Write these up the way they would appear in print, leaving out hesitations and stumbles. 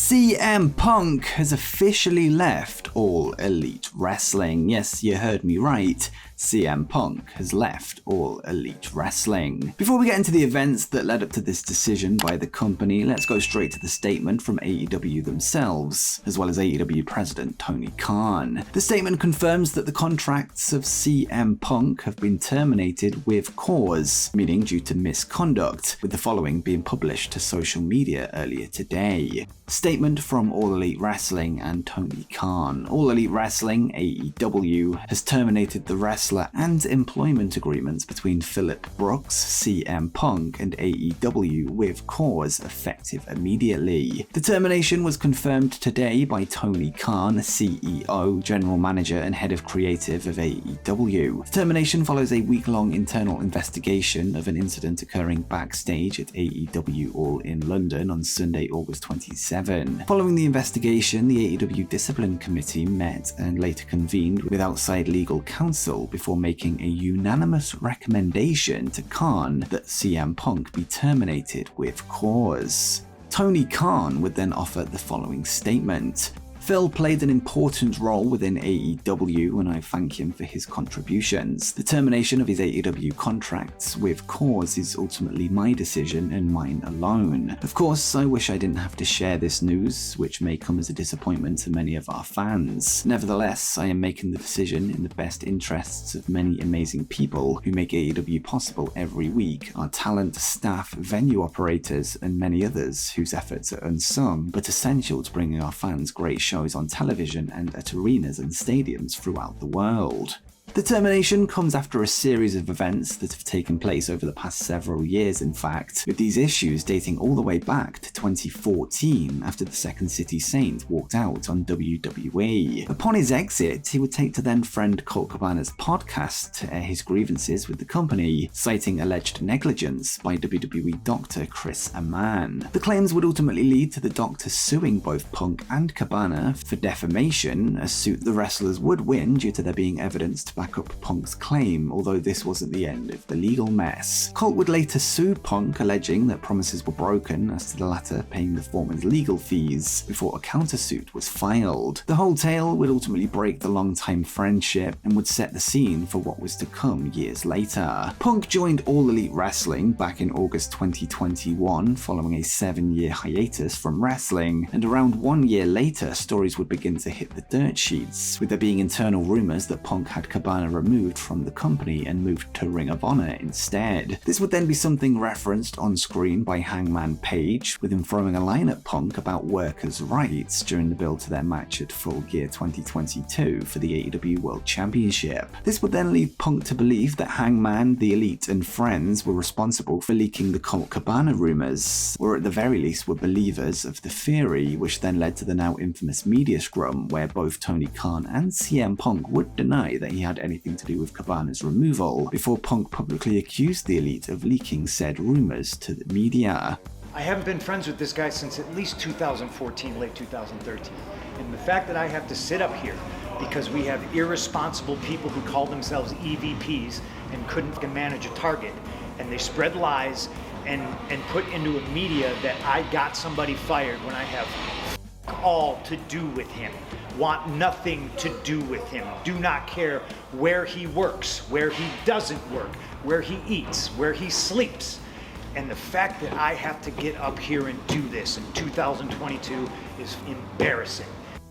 CM Punk has officially left All Elite Wrestling. Yes, you heard me right. CM Punk has left All Elite Wrestling. Before we get into the events that led up to this decision by the company, let's go straight to the statement from AEW themselves, as well as AEW President Tony Khan. The statement confirms that the contracts of CM Punk have been terminated with cause, meaning due to misconduct, with the following being published to social media earlier today. Statement from All Elite Wrestling and Tony Khan. All Elite Wrestling, AEW, has terminated the wrestler and employment agreements between Phillip Brooks, CM Punk, and AEW with cause effective immediately. The termination was confirmed today by Tony Khan, CEO, General Manager, and Head of Creative of AEW. The termination follows a week-long internal investigation of an incident occurring backstage at AEW All in London on Sunday, August 27. Following the investigation, the AEW Discipline Committee met and later convened with outside legal counsel before making a unanimous recommendation to Khan that CM Punk be terminated with cause. Tony Khan would then offer the following statement. Phil played an important role within AEW and I thank him for his contributions. The termination of his AEW contracts with cause is ultimately my decision and mine alone. Of course, I wish I didn't have to share this news, which may come as a disappointment to many of our fans. Nevertheless, I am making the decision in the best interests of many amazing people who make AEW possible every week, our talent, staff, venue operators, and many others whose efforts are unsung but essential to bringing our fans great shows on television and at arenas and stadiums throughout the world. The termination comes after a series of events that have taken place over the past several years, in fact, with these issues dating all the way back to 2014 after the Second City Saint walked out on WWE. Upon his exit, he would take to then friend Colt Cabana's podcast to air his grievances with the company, citing alleged negligence by WWE doctor Chris Amann. The claims would ultimately lead to the doctor suing both Punk and Cabana for defamation, a suit the wrestlers would win due to there being evidence to back up Punk's claim, although this wasn't the end of the legal mess. Colt would later sue Punk, alleging that promises were broken, as to the latter paying the foreman's legal fees, before a countersuit was filed. The whole tale would ultimately break the long-time friendship and would set the scene for what was to come years later. Punk joined All Elite Wrestling back in August 2021, following a 7-year hiatus from wrestling, and around 1 year later, stories would begin to hit the dirt sheets, with there being internal rumors that Punk had Cabana removed from the company and moved to Ring of Honor instead. This would then be something referenced on screen by Hangman Page, with him throwing a line at Punk about workers' rights during the build to their match at Full Gear 2022 for the AEW World Championship. This would then lead Punk to believe that Hangman, the Elite, and friends were responsible for leaking the Colt Cabana rumors, or at the very least were believers of the theory, which then led to the now infamous media scrum where both Tony Khan and CM Punk would deny that he had anything to do with Cabana's removal, before Punk publicly accused the Elite of leaking said rumors to the media. I haven't been friends with this guy since at least 2014, late 2013. And the fact that I have to sit up here because we have irresponsible people who call themselves EVPs and couldn't manage a target, and they spread lies and put into a media that I got somebody fired when I have all to do with him. Want nothing to do with him. Do not care where he works, where he doesn't work, where he eats, where he sleeps. And the fact that I have to get up here and do this in 2022 is embarrassing.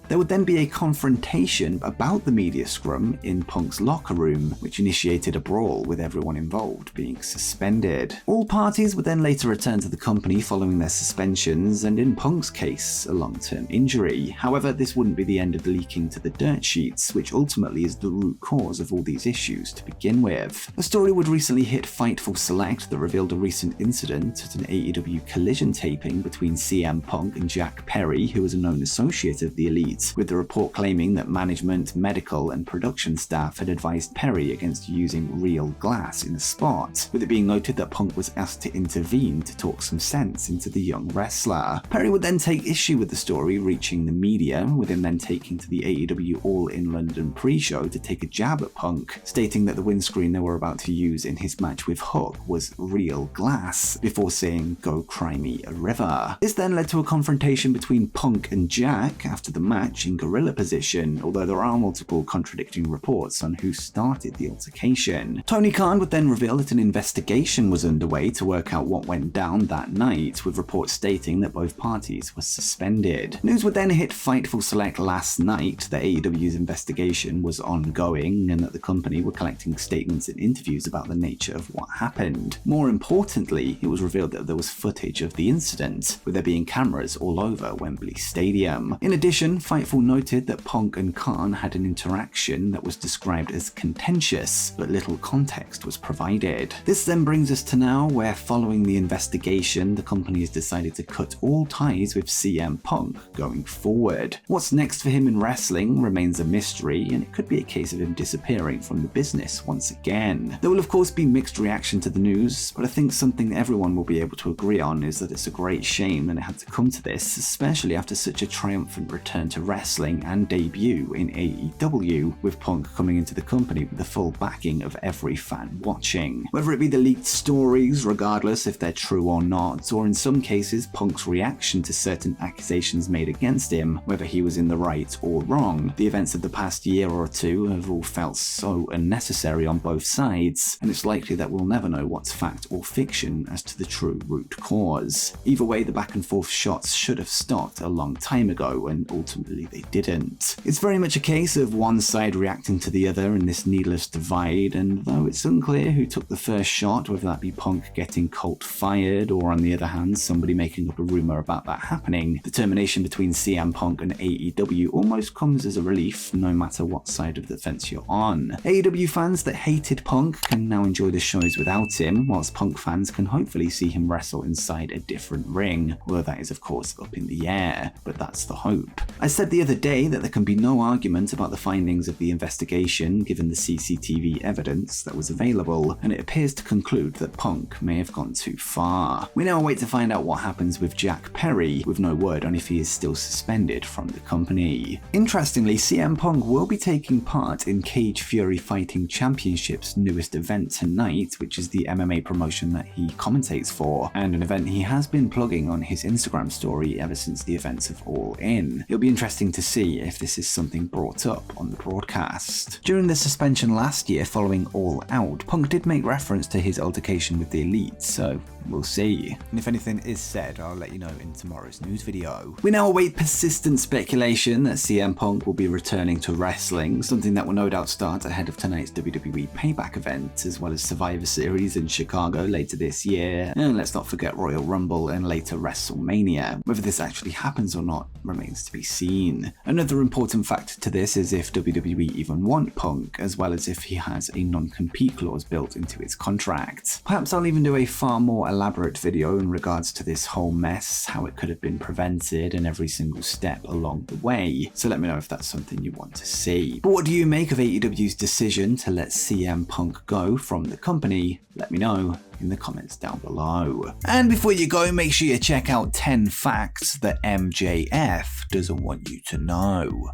There would then be a confrontation about the media scrum in Punk's locker room, which initiated a brawl with everyone involved being suspended. All parties would then later return to the company following their suspensions, and in Punk's case, a long-term injury. However, this wouldn't be the end of the leaking to the dirt sheets, which ultimately is the root cause of all these issues to begin with. A story would recently hit Fightful Select that revealed a recent incident at an AEW Collision taping between CM Punk and Jack Perry, who was a known associate of the Elite, night, with the report claiming that management, medical, and production staff had advised Perry against using real glass in the spot, with it being noted that Punk was asked to intervene to talk some sense into the young wrestler. Perry would then take issue with the story reaching the media, with him then taking to the AEW All in London pre-show to take a jab at Punk, stating that the windscreen they were about to use in his match with Hook was real glass, before saying, "Go cry me a river." This then led to a confrontation between Punk and Jack after the match in gorilla position, although there are multiple contradicting reports on who started the altercation. Tony Khan would then reveal that an investigation was underway to work out what went down that night, with reports stating that both parties were suspended. News would then hit Fightful Select last night that AEW's investigation was ongoing and that the company were collecting statements and interviews about the nature of what happened. More importantly, it was revealed that there was footage of the incident, with there being cameras all over Wembley Stadium. In addition, Fightful noted that Punk and Khan had an interaction that was described as contentious, but little context was provided. This then brings us to now, where following the investigation, the company has decided to cut all ties with CM Punk going forward. What's next for him in wrestling remains a mystery, and it could be a case of him disappearing from the business once again. There will of course be mixed reaction to the news, but I think something that everyone will be able to agree on is that it's a great shame that it had to come to this, especially after such a triumphant return to wrestling and debut in AEW, with Punk coming into the company with the full backing of every fan watching. Whether it be the leaked stories, regardless if they're true or not, or in some cases Punk's reaction to certain accusations made against him, whether he was in the right or wrong, the events of the past year or two have all felt so unnecessary on both sides, and it's likely that we'll never know what's fact or fiction as to the true root cause. Either way, the back and forth shots should have stopped a long time ago, and ultimately they didn't. It's very much a case of one side reacting to the other in this needless divide, and though it's unclear who took the first shot, whether that be Punk getting Colt fired, or on the other hand somebody making up a rumour about that happening, the termination between CM Punk and AEW almost comes as a relief no matter what side of the fence you're on. AEW fans that hated Punk can now enjoy the shows without him, whilst Punk fans can hopefully see him wrestle inside a different ring, although that is of course up in the air, but that's the hope. I said the other day that there can be no argument about the findings of the investigation given the CCTV evidence that was available, and it appears to conclude that Punk may have gone too far. We now wait to find out what happens with Jack Perry, with no word on if he is still suspended from the company. Interestingly, CM Punk will be taking part in Cage Fury Fighting Championship's newest event tonight, which is the MMA promotion that he commentates for, and an event he has been plugging on his Instagram story ever since the events of All In. It'll be interesting to see if this is something brought up on the broadcast. During the suspension last year following All Out, Punk did make reference to his altercation with the Elite, so we'll see. And if anything is said, I'll let you know in tomorrow's news video. We now await persistent speculation that CM Punk will be returning to wrestling, something that will no doubt start ahead of tonight's WWE Payback event, as well as Survivor Series in Chicago later this year, and let's not forget Royal Rumble and later WrestleMania. Whether this actually happens or not remains to be seen. Another important factor to this is if WWE even want Punk, as well as if he has a non-compete clause built into his contract. Perhaps I'll even do a far more elaborate video in regards to this whole mess, how it could have been prevented, and every single step along the way, so let me know if that's something you want to see. But what do you make of AEW's decision to let CM Punk go from the company? Let me know in the comments down below. And before you go, make sure you check out 10 facts that MJF doesn't want you to know.